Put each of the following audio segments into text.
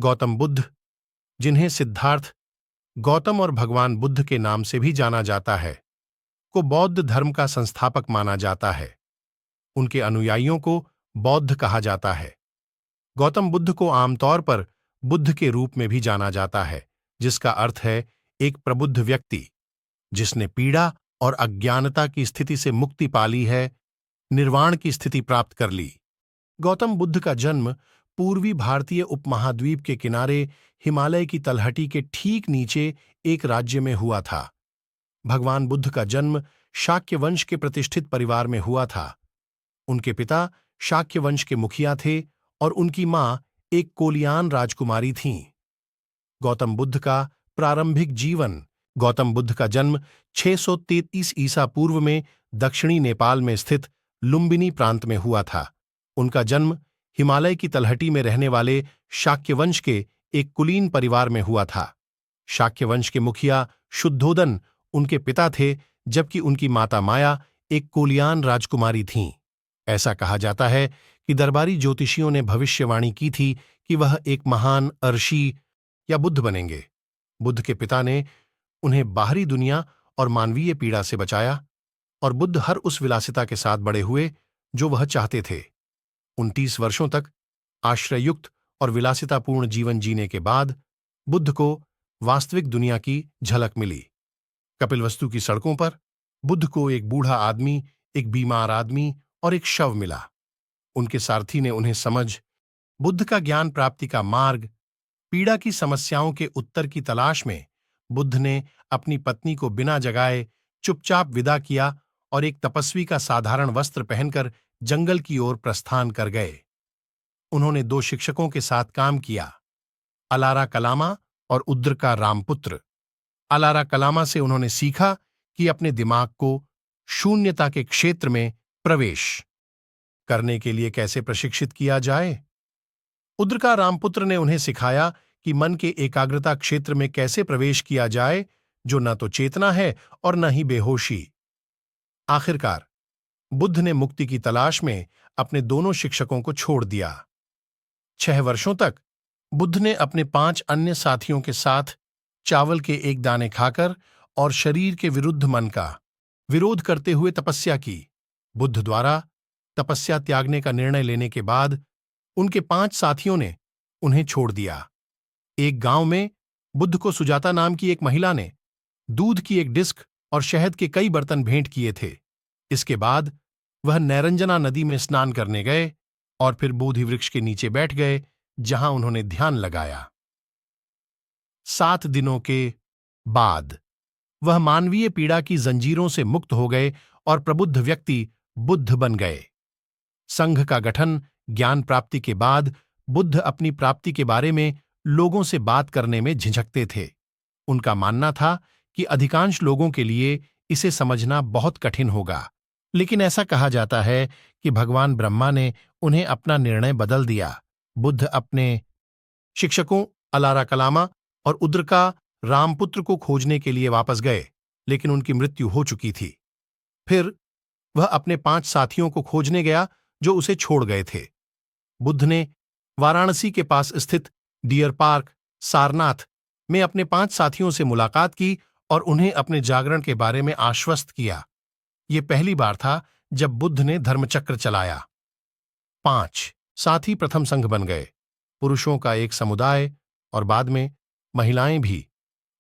गौतम बुद्ध, जिन्हें सिद्धार्थ गौतम और भगवान बुद्ध के नाम से भी जाना जाता है, को बौद्ध धर्म का संस्थापक माना जाता है। उनके अनुयायियों को बौद्ध कहा जाता है। गौतम बुद्ध को आमतौर पर बुद्ध के रूप में भी जाना जाता है, जिसका अर्थ है एक प्रबुद्ध व्यक्ति जिसने पीड़ा और अज्ञानता की स्थिति से मुक्ति पा ली है, निर्वाण की स्थिति प्राप्त कर ली। गौतम बुद्ध का जन्म पूर्वी भारतीय उपमहाद्वीप के किनारे हिमालय की तलहटी के ठीक नीचे एक राज्य में हुआ था। भगवान बुद्ध का जन्म शाक्य वंश के प्रतिष्ठित परिवार में हुआ था। उनके पिता शाक्य वंश के मुखिया थे और उनकी मां एक कोलियान राजकुमारी थीं। गौतम बुद्ध का प्रारंभिक जीवन। गौतम बुद्ध का जन्म 633 ईसा पूर्व में दक्षिणी नेपाल में स्थित लुम्बिनी प्रांत में हुआ था। उनका जन्म हिमालय की तलहटी में रहने वाले शाक्य वंश के एक कुलीन परिवार में हुआ था। शाक्य वंश के मुखिया शुद्धोदन उनके पिता थे, जबकि उनकी माता माया एक कोलियान राजकुमारी थीं। ऐसा कहा जाता है कि दरबारी ज्योतिषियों ने भविष्यवाणी की थी कि वह एक महान ऋषि या बुद्ध बनेंगे। बुद्ध के पिता ने उन्हें बाहरी दुनिया और मानवीय पीड़ा से बचाया और बुद्ध हर उस विलासिता के साथ बड़े हुए जो वह चाहते थे। 29 वर्षों तक आश्रययुक्त और विलासितापूर्ण जीवन जीने के बाद बुद्ध को वास्तविक दुनिया की झलक मिली। कपिलवस्तु की सड़कों पर बुद्ध को एक बूढ़ा आदमी, एक बीमार आदमी और एक शव मिला। उनके सारथी ने उन्हें बुद्ध का ज्ञान प्राप्ति का मार्ग, पीड़ा की समस्याओं के उत्तर की तलाश में बुद्ध ने अपनी पत्नी को बिना जगाए चुपचाप विदा किया और एक तपस्वी का साधारण वस्त्र पहनकर जंगल की ओर प्रस्थान कर गए। उन्होंने 2 शिक्षकों के साथ काम किया, अलारा कलामा और उद्रका रामपुत्र। अलारा कलामा से उन्होंने सीखा कि अपने दिमाग को शून्यता के क्षेत्र में प्रवेश करने के लिए कैसे प्रशिक्षित किया जाए। उद्रका रामपुत्र ने उन्हें सिखाया कि मन के एकाग्रता क्षेत्र में कैसे प्रवेश किया जाए, जो न तो चेतना है और न ही बेहोशी। आखिरकार बुद्ध ने मुक्ति की तलाश में अपने दोनों शिक्षकों को छोड़ दिया। 6 वर्षों तक बुद्ध ने अपने 5 अन्य साथियों के साथ चावल के एक दाने खाकर और शरीर के विरुद्ध मन का विरोध करते हुए तपस्या की। बुद्ध द्वारा तपस्या त्यागने का निर्णय लेने के बाद उनके 5 साथियों ने उन्हें छोड़ दिया। एक गांव में बुद्ध को सुजाता नाम की एक महिला ने दूध की एक डिस्क और शहद के कई बर्तन भेंट किए थे। इसके बाद वह नैरंजना नदी में स्नान करने गए और फिर बोधि वृक्ष के नीचे बैठ गए, जहां उन्होंने ध्यान लगाया। 7 दिनों के बाद वह मानवीय पीड़ा की जंजीरों से मुक्त हो गए और प्रबुद्ध व्यक्ति बुद्ध बन गए। संघ का गठन। ज्ञान प्राप्ति के बाद बुद्ध अपनी प्राप्ति के बारे में लोगों से बात करने में झिझकते थे। उनका मानना था कि अधिकांश लोगों के लिए इसे समझना बहुत कठिन होगा, लेकिन ऐसा कहा जाता है कि भगवान ब्रह्मा ने उन्हें अपना निर्णय बदल दिया। बुद्ध अपने शिक्षकों अलारा कलामा और उद्रका रामपुत्र को खोजने के लिए वापस गए, लेकिन उनकी मृत्यु हो चुकी थी। फिर वह अपने 5 साथियों को खोजने गया जो उसे छोड़ गए थे। बुद्ध ने वाराणसी के पास स्थित डियर पार्क सारनाथ में अपने 5 साथियों से मुलाकात की और उन्हें अपने जागरण के बारे में आश्वस्त किया। यह पहली बार था जब बुद्ध ने धर्मचक्र चलाया। 5 साथी प्रथम संघ बन गए, पुरुषों का एक समुदाय और बाद में महिलाएं भी,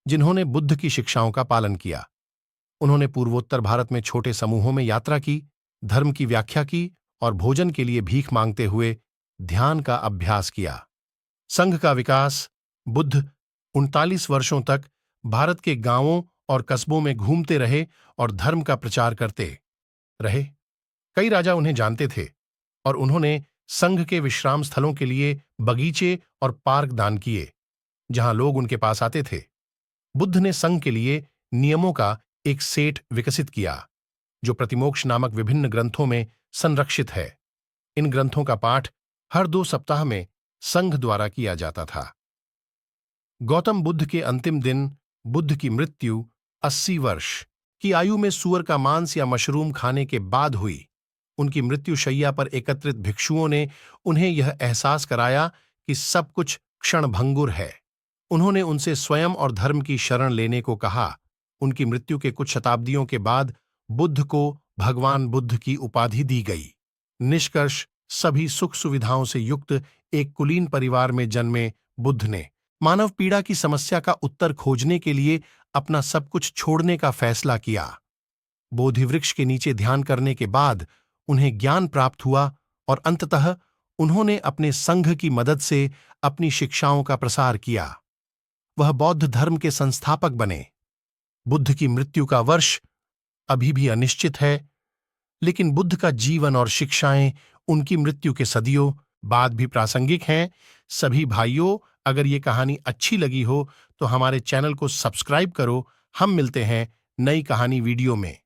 जिन्होंने बुद्ध की शिक्षाओं का पालन किया। उन्होंने पूर्वोत्तर भारत में छोटे समूहों में यात्रा की, धर्म की व्याख्या की और भोजन के लिए भीख मांगते हुए ध्यान का अभ्यास किया। संघ का विकास। बुद्ध 39 वर्षों तक भारत के गांवों और कस्बों में घूमते रहे और धर्म का प्रचार करते रहे। कई राजा उन्हें जानते थे और उन्होंने संघ के विश्राम स्थलों के लिए बगीचे और पार्क दान किए, जहां लोग उनके पास आते थे। बुद्ध ने संघ के लिए नियमों का एक सेट विकसित किया, जो प्रतिमोक्ष नामक विभिन्न ग्रंथों में संरक्षित है। इन ग्रंथों का पाठ हर 2 सप्ताह में संघ द्वारा किया जाता था। गौतम बुद्ध के अंतिम दिन बुद्ध की मृत्यु 80 वर्ष की आयु में सूअर का मांस या मशरूम खाने के बाद हुई। उनकी मृत्यु शैया पर एकत्रित भिक्षुओं ने उन्हें यह एहसास कराया कि सब कुछ क्षणभंगुर है। उन्होंने उनसे स्वयं और धर्म की शरण लेने को कहा। उनकी मृत्यु के कुछ शताब्दियों के बाद बुद्ध को भगवान बुद्ध की उपाधि दी गई। निष्कर्ष, सभी सुख सुविधाओं से युक्त एक कुलीन परिवार में जन्मे बुद्ध ने मानव पीड़ा की समस्या का उत्तर खोजने के लिए अपना सब कुछ छोड़ने का फैसला किया। बोधि वृक्ष के नीचे ध्यान करने के बाद उन्हें ज्ञान प्राप्त हुआ और अंततः उन्होंने अपने संघ की मदद से अपनी शिक्षाओं का प्रसार किया। वह बौद्ध धर्म के संस्थापक बने। बुद्ध की मृत्यु का वर्ष अभी भी अनिश्चित है, लेकिन बुद्ध का जीवन और शिक्षाएं उनकी मृत्यु के सदियों बाद भी प्रासंगिक हैं। सभी भाइयों, अगर ये कहानी अच्छी लगी हो तो हमारे चैनल को सब्सक्राइब करो। हम मिलते हैं नई कहानी वीडियो में।